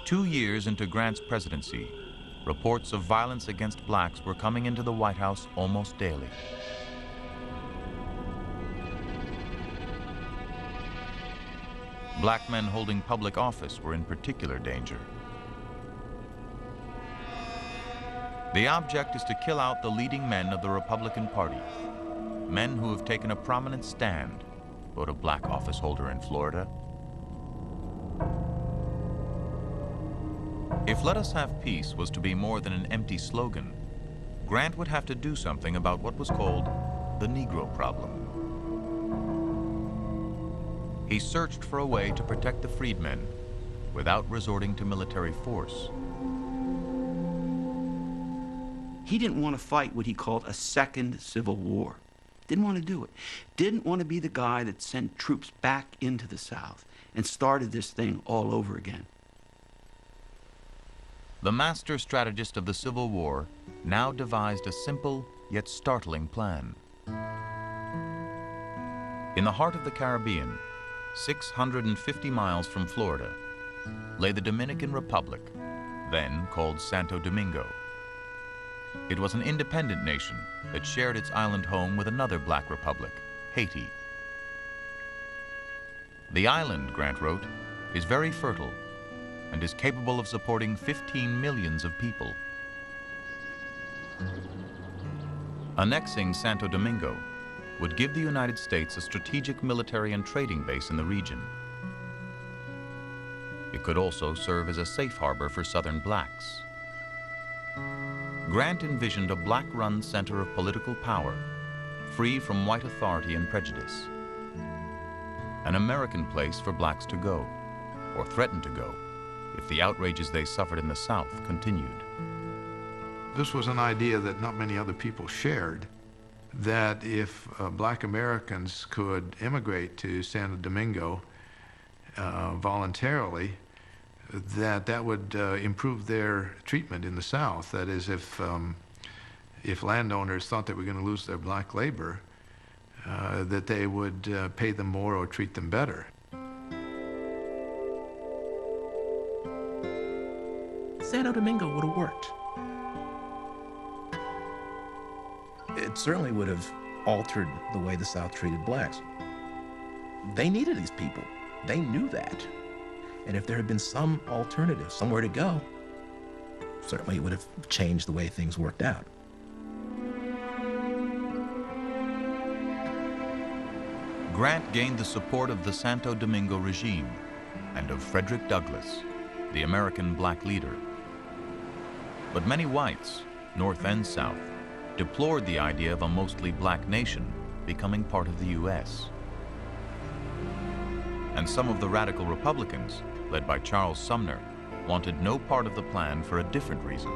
Two years into Grant's presidency, reports of violence against blacks were coming into the White House almost daily. Black men holding public office were in particular danger. The object is to kill out the leading men of the Republican Party, men who have taken a prominent stand, wrote a black office holder in Florida. If "Let us have peace" was to be more than an empty slogan, Grant would have to do something about what was called the Negro problem. He searched for a way to protect the freedmen without resorting to military force. He didn't want to fight what he called a second civil war. Didn't want to do it. Didn't want to be the guy that sent troops back into the South and started this thing all over again. The master strategist of the Civil War now devised a simple yet startling plan. In the heart of the Caribbean, 650 miles from Florida, lay the Dominican Republic, then called Santo Domingo. It was an independent nation that shared its island home with another black republic, Haiti. The island, Grant wrote, is very fertile and is capable of supporting 15 millions of people. Annexing Santo Domingo would give the United States a strategic military and trading base in the region. It could also serve as a safe harbor for Southern blacks. Grant envisioned a black-run center of political power, free from white authority and prejudice. An American place for blacks to go, or threaten to go, if the outrages they suffered in the South continued. This was an idea that not many other people shared, that if black Americans could immigrate to Santo Domingo voluntarily, that would improve their treatment in the South. That is, if landowners thought they were going to lose their black labor, that they would pay them more or treat them better. Santo Domingo would have worked. It certainly would have altered the way the South treated blacks. They needed these people. They knew that. And if there had been some alternative, somewhere to go, certainly it would have changed the way things worked out. Grant gained the support of the Santo Domingo regime and of Frederick Douglass, the American black leader. But many whites, North and South, deplored the idea of a mostly black nation becoming part of the U.S. And some of the radical Republicans, led by Charles Sumner, wanted no part of the plan for a different reason.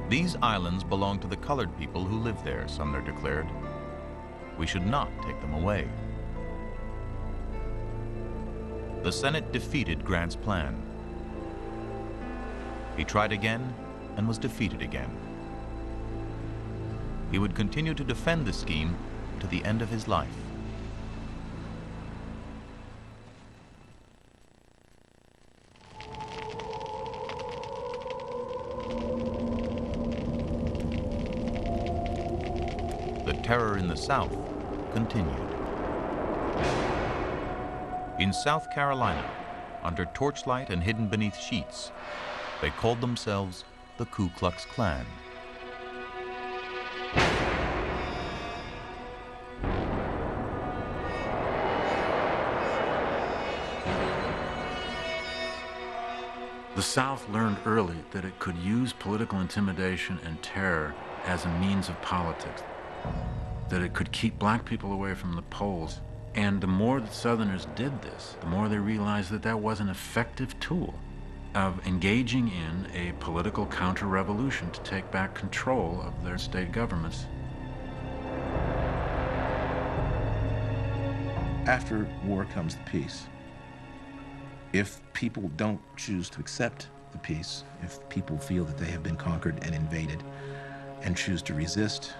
These islands belong to the colored people who live there, Sumner declared. We should not take them away. The Senate defeated Grant's plan. He tried again and was defeated again. He would continue to defend the scheme to the end of his life. The terror in the South continued. In South Carolina, under torchlight and hidden beneath sheets, they called themselves the Ku Klux Klan. The South learned early that it could use political intimidation and terror as a means of politics, that it could keep black people away from the polls. And the more that Southerners did this, the more they realized that that was an effective tool of engaging in a political counter-revolution to take back control of their state governments. After war comes the peace. If people don't choose to accept the peace, if people feel that they have been conquered and invaded and choose to resist,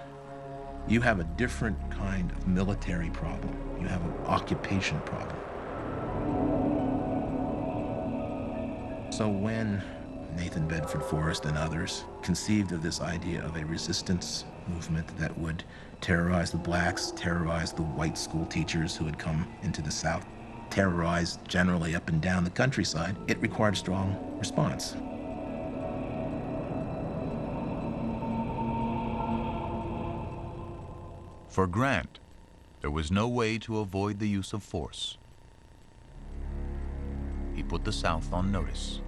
You have a different kind of military problem. You have an occupation problem. So when Nathan Bedford Forrest and others conceived of this idea of a resistance movement that would terrorize the blacks, terrorize the white school teachers who had come into the South, terrorize generally up and down the countryside, it required a strong response. For Grant, there was no way to avoid the use of force. He put the South on notice.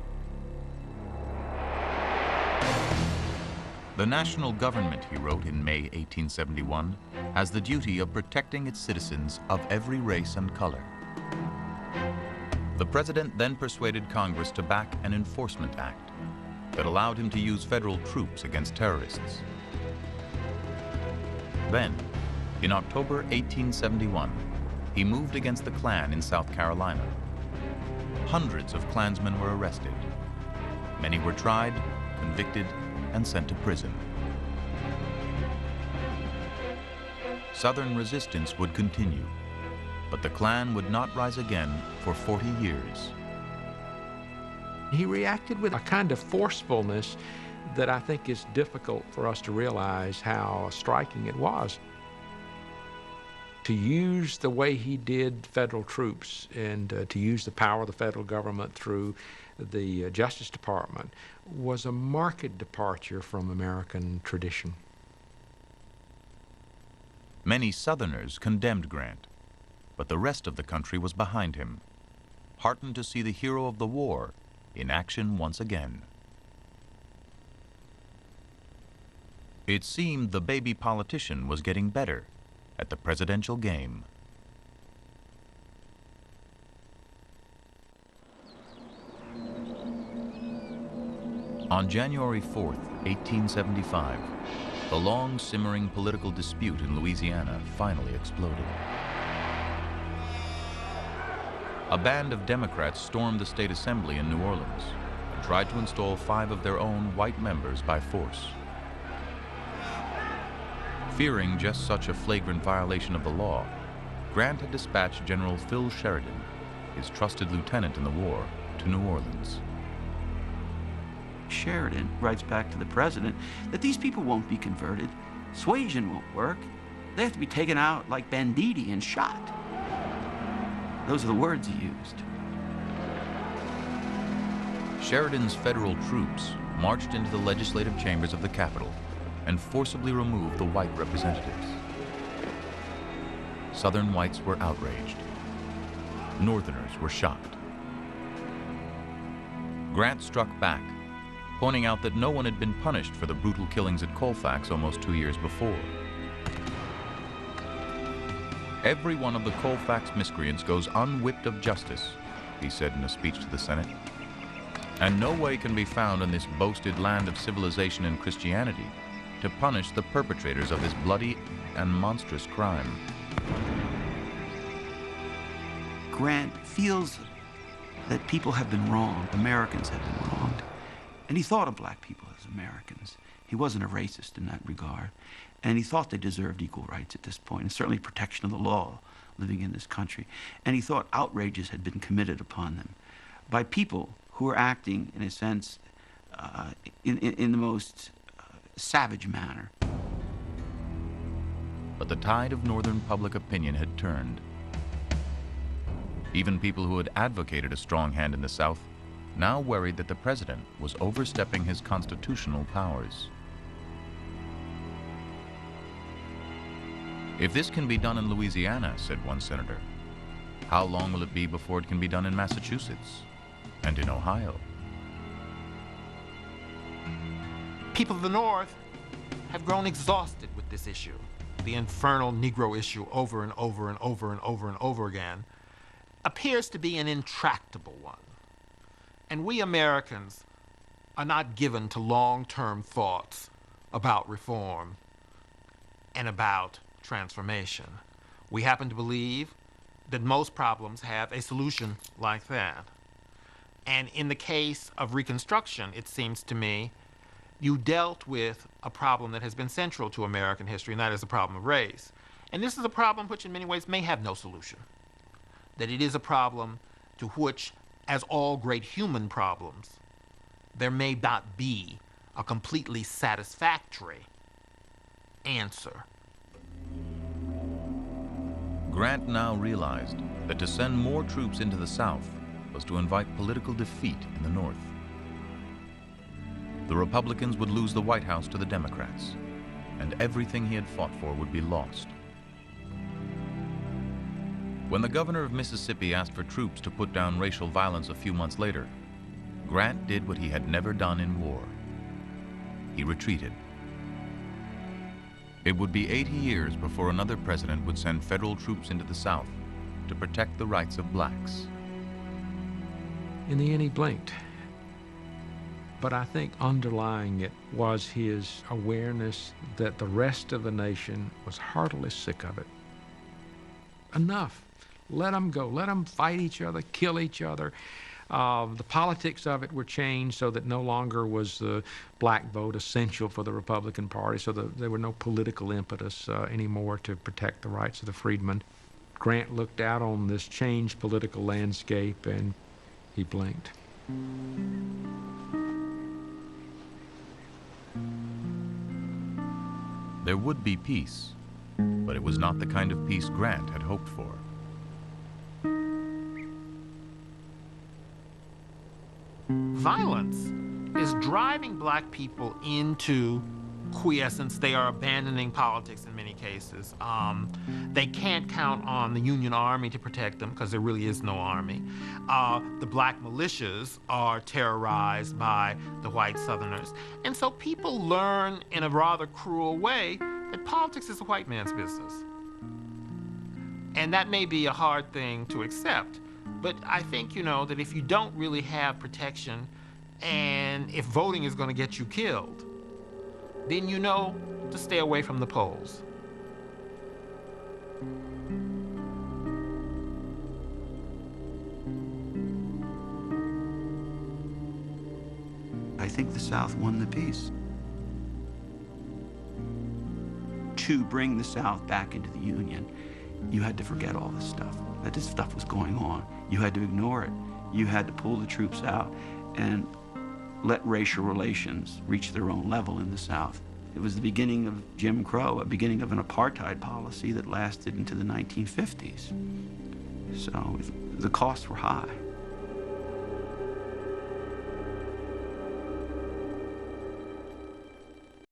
The national government, he wrote in May 1871, has the duty of protecting its citizens of every race and color. The president then persuaded Congress to back an enforcement act that allowed him to use federal troops against terrorists. Then, in October 1871, he moved against the Klan in South Carolina. Hundreds of Klansmen were arrested. Many were tried, convicted, and sent to prison. Southern resistance would continue, but the Klan would not rise again for 40 years. He reacted with a kind of forcefulness that I think is difficult for us to realize how striking it was. To use the way he did federal troops and to use the power of the federal government through the Justice Department was a marked departure from American tradition. Many Southerners condemned Grant, but the rest of the country was behind him, heartened to see the hero of the war in action once again. It seemed the baby politician was getting better at the presidential game. On January 4th, 1875, the long simmering political dispute in Louisiana finally exploded. A band of Democrats stormed the state assembly in New Orleans and tried to install 5 of their own white members by force. Fearing just such a flagrant violation of the law, Grant had dispatched General Phil Sheridan, his trusted lieutenant in the war, to New Orleans. Sheridan writes back to the president that these people won't be converted. Suasion won't work. They have to be taken out like banditti and shot. Those are the words he used. Sheridan's federal troops marched into the legislative chambers of the capital and forcibly removed the white representatives. Southern whites were outraged. Northerners were shocked. Grant struck back, pointing out that no one had been punished for the brutal killings at Colfax almost 2 years before. Every one of the Colfax miscreants goes unwhipped of justice, he said in a speech to the Senate. And no way can be found in this boasted land of civilization and Christianity to punish the perpetrators of this bloody and monstrous crime. Grant feels that people have been wronged, Americans have been wronged, and he thought of black people as Americans. He wasn't a racist in that regard, and he thought they deserved equal rights at this point, and certainly protection of the law living in this country. And he thought outrages had been committed upon them by people who were acting, in a sense, in the most savage manner. But the tide of Northern public opinion had turned. Even people who had advocated a strong hand in the South now worried that the president was overstepping his constitutional powers. If this can be done in Louisiana, said one senator, how long will it be before it can be done in Massachusetts and in Ohio? People of the North have grown exhausted with this issue, the infernal Negro issue over and over and over and over and over again, appears to be an intractable one. And we Americans are not given to long-term thoughts about reform and about transformation. We happen to believe that most problems have a solution like that. And in the case of Reconstruction, it seems to me you dealt with a problem that has been central to American history, and that is the problem of race. And this is a problem which in many ways may have no solution. That it is a problem to which, as all great human problems, there may not be a completely satisfactory answer. Grant now realized that to send more troops into the South was to invite political defeat in the North. The Republicans would lose the White House to the Democrats, and everything he had fought for would be lost. When the governor of Mississippi asked for troops to put down racial violence a few months later, Grant did what he had never done in war. He retreated. It would be 80 years before another president would send federal troops into the South to protect the rights of blacks. In the end, he blinked. But I think underlying it was his awareness that the rest of the nation was heartily sick of it. Enough. Let them go. Let them fight each other, kill each other. The politics of it were changed so that no longer was the black vote essential for the Republican Party, so that there were no political impetus anymore to protect the rights of the freedmen. Grant looked out on this changed political landscape and he blinked. There would be peace, but it was not the kind of peace Grant had hoped for. Violence is driving black people into quiescence. They are abandoning politics in many cases. They can't count on the Union Army to protect them because there really is no army. The black militias are terrorized by the white Southerners. And so people learn in a rather cruel way that politics is a white man's business. And that may be a hard thing to accept. But I think, that if you don't really have protection and if voting is going to get you killed, then you know to stay away from the polls. I think the South won the peace. To bring the South back into the Union, you had to forget all this stuff. That this stuff was going on. You had to ignore it. You had to pull the troops out and let racial relations reach their own level in the South. It was the beginning of Jim Crow, a beginning of an apartheid policy that lasted into the 1950s. So the costs were high.